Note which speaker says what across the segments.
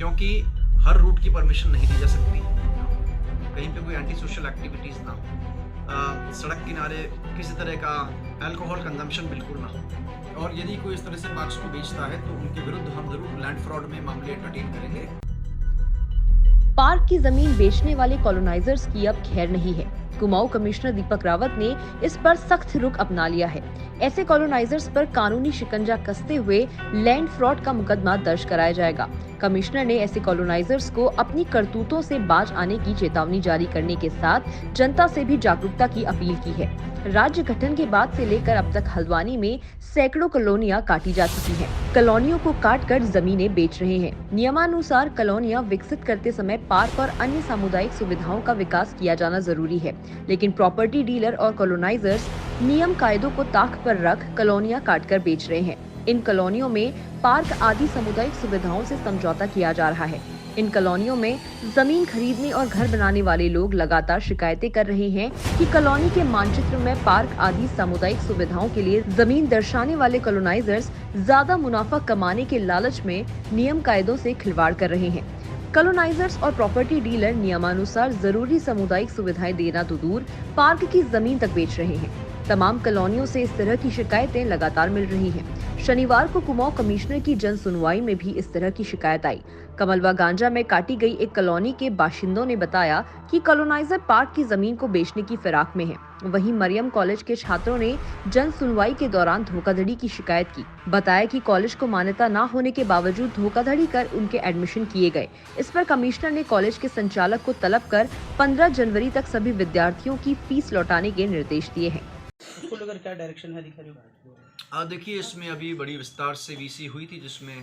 Speaker 1: क्योंकि हर रूट की परमिशन नहीं दी जा सकती। कहीं पे कोई एंटी सोशल एक्टिविटीज़ ना हो, सड़क किनारे किसी तरह का अल्कोहल कंजम्पशन बिल्कुल ना हो, और यदि कोई इस तरह से पार्क्स को बेचता है तो उनके विरुद्ध हम जरूर लैंड फ्रॉड में मामले एंटरटेन करेंगे।
Speaker 2: पार्क की जमीन बेचने वाले कॉलोनाइजर्स की अब खैर नहीं है। कुमाऊं कमिश्नर दीपक रावत ने इस पर सख्त रुख अपना लिया है। ऐसे कॉलोनाइजर्स पर कानूनी शिकंजा कसते हुए लैंड फ्रॉड का मुकदमा दर्ज कराया जाएगा। कमिश्नर ने ऐसे कॉलोनाइजर्स को अपनी करतूतों से बाज आने की चेतावनी जारी करने के साथ जनता से भी जागरूकता की अपील की है। राज्य गठन के बाद से लेकर अब तक हल्द्वानी में सैकड़ों कॉलोनियां काटी जा चुकी हैं। कॉलोनियों को काटकर जमीनें बेच रहे हैं। नियमानुसार कॉलोनियां विकसित करते समय पार्क और अन्य सामुदायिक सुविधाओं का विकास किया जाना जरूरी है, लेकिन प्रॉपर्टी डीलर और कॉलोनाइजर्स नियम कायदों को ताक पर रख कॉलोनियां काटकर बेच रहे हैं। इन कॉलोनियों में पार्क आदि सामुदायिक सुविधाओं से समझौता किया जा रहा है। इन कॉलोनियों में जमीन खरीदने और घर बनाने वाले लोग लगातार शिकायतें कर रहे हैं कि कॉलोनी के मानचित्र में पार्क आदि सामुदायिक सुविधाओं के लिए जमीन दर्शाने वाले कॉलोनाइजर्स ज्यादा मुनाफा कमाने के लालच में नियम कायदों से खिलवाड़ कर रहे हैं। कॉलोनाइजर्स और प्रॉपर्टी डीलर नियमानुसार जरूरी सामुदायिक सुविधाएं देना तो दूर, पार्क की जमीन तक बेच रहे हैं। तमाम कॉलोनियों से इस तरह की शिकायतें लगातार मिल रही हैं। शनिवार को कुमाऊं कमिश्नर की जन सुनवाई में भी इस तरह की शिकायत आई। कमलवा गांजा में काटी गई एक कॉलोनी के बाशिंदों ने बताया कि कॉलोनाइजर पार्क की जमीन को बेचने की फिराक में है। वहीं मरियम कॉलेज के छात्रों ने जन सुनवाई के दौरान धोखाधड़ी की शिकायत की। बताया कि कॉलेज को मान्यता न होने के बावजूद धोखाधड़ी कर उनके एडमिशन किए गए। इस पर कमिश्नर ने कॉलेज के संचालक को तलब कर 15 जनवरी तक सभी विद्यार्थियों की फीस लौटाने के निर्देश दिए हैं।
Speaker 3: इसको लेकर क्या डायरेक्शन है अधिकारियों का?
Speaker 1: देखिए, इसमें अभी बड़ी विस्तार से वीसी हुई थी, जिसमें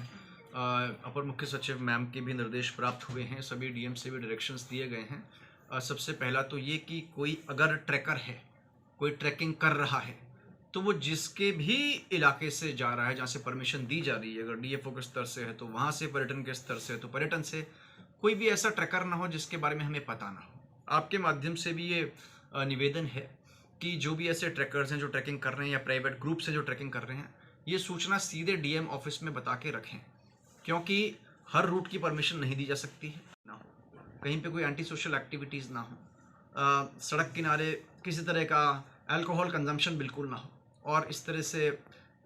Speaker 1: अपर मुख्य सचिव मैम के भी निर्देश प्राप्त हुए हैं। सभी डीएम से भी डायरेक्शंस दिए गए हैं। सबसे पहला तो ये कि कोई अगर ट्रैकर है, कोई ट्रैकिंग कर रहा है, तो वो जिसके भी इलाके से जा रहा है, जहाँ से परमिशन दी जा रही है, अगर डीएफओ के स्तर से है तो वहाँ से, पर्यटन के स्तर से है तो पर्यटन से, कोई भी ऐसा ट्रैकर ना हो जिसके बारे में हमें पता ना हो। आपके माध्यम से भी ये निवेदन है कि जो भी ऐसे ट्रैकर्स हैं जो ट्रैकिंग कर रहे हैं या प्राइवेट ग्रुप से जो ट्रैकिंग कर रहे हैं, ये सूचना सीधे डीएम ऑफिस में बता के रखें, क्योंकि हर रूट की परमिशन नहीं दी जा सकती है ना हो, कहीं पे कोई एंटी सोशल एक्टिविटीज़ ना हो, सड़क किनारे किसी तरह का अल्कोहल कंजम्पशन बिल्कुल ना हो, और इस तरह से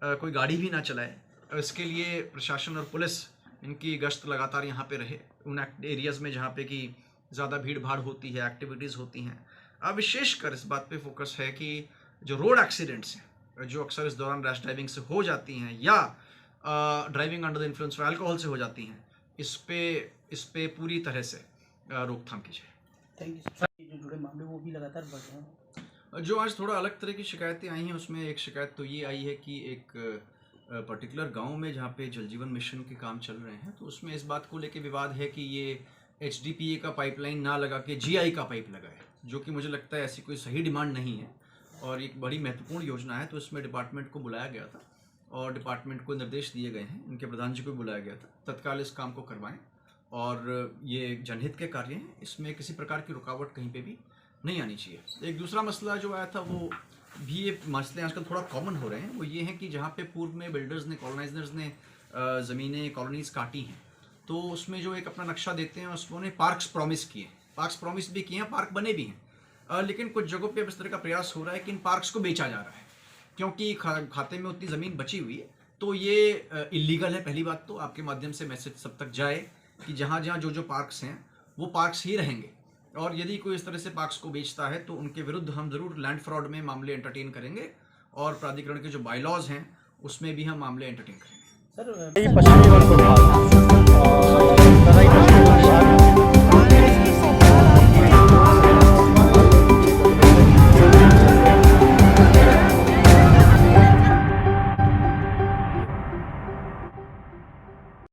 Speaker 1: कोई गाड़ी भी ना चलाए। इसके लिए प्रशासन और पुलिस इनकी गश्त लगातार यहाँ पे रहे उन एरियाज़ में जहाँ पे कि ज़्यादा भीड़ भाड़ होती है, एक्टिविटीज़ होती हैं। विशेषकर इस बात पे फोकस है कि जो रोड एक्सीडेंट्स हैं, जो अक्सर इस दौरान रैश ड्राइविंग से हो जाती हैं या driving under the influence of alcohol से हो जाती हैं, इस पे पूरी तरह से रोकथाम की जाए।
Speaker 3: Thank you sir. जो जुड़े मामले वो भी लगातार बढ़ रहे हैं।
Speaker 1: जो आज थोड़ा अलग तरह की शिकायतें आई हैं, उसमें एक शिकायत तो ये आई है कि एक पर्टिकुलर गांव में जहाँ पे जल जीवन मिशन के काम चल रहे हैं, तो उसमें इस बात को लेकर विवाद है कि ये HDPA का पाइपलाइन ना लगा के GI का पाइप लगाए, जो कि मुझे लगता है ऐसी कोई सही डिमांड नहीं है और एक बड़ी महत्वपूर्ण योजना है। तो इसमें डिपार्टमेंट को बुलाया गया था और डिपार्टमेंट को निर्देश दिए गए हैं, उनके प्रधान जी को बुलाया गया था, तत्काल इस काम को करवाएं। और ये जनहित के कार्य हैं, इसमें किसी प्रकार की रुकावट कहीं पे भी नहीं आनी चाहिए। एक दूसरा मसला जो आया था, वो भी ये मसले आजकल थोड़ा कॉमन हो रहे हैं, वो ये है कि जहाँ पे पूर्व में बिल्डर्स ने, कॉलोनाइजर्स ने ज़मीनें, कॉलोनीज काटी हैं, तो उसमें जो एक अपना नक्शा देते हैं उसमें पार्क्स प्रॉमिस किए, पार्क्स प्रॉमिस भी किए हैं, पार्क बने भी हैं, लेकिन कुछ जगहों पे अब इस तरह का प्रयास हो रहा है कि इन पार्क्स को बेचा जा रहा है, क्योंकि खाते में उतनी ज़मीन बची हुई है। तो ये इलीगल है। पहली बात तो आपके माध्यम से मैसेज सब तक जाए कि जहाँ जहाँ जो पार्क्स हैं वो पार्क्स ही रहेंगे, और यदि कोई इस तरह से पार्क्स को बेचता है तो उनके विरुद्ध हम ज़रूर लैंड फ्रॉड में मामले एंटरटेन करेंगे, और प्राधिकरण के जो बायलॉज हैं उसमें भी हम मामले एंटरटेन करेंगे।
Speaker 3: सर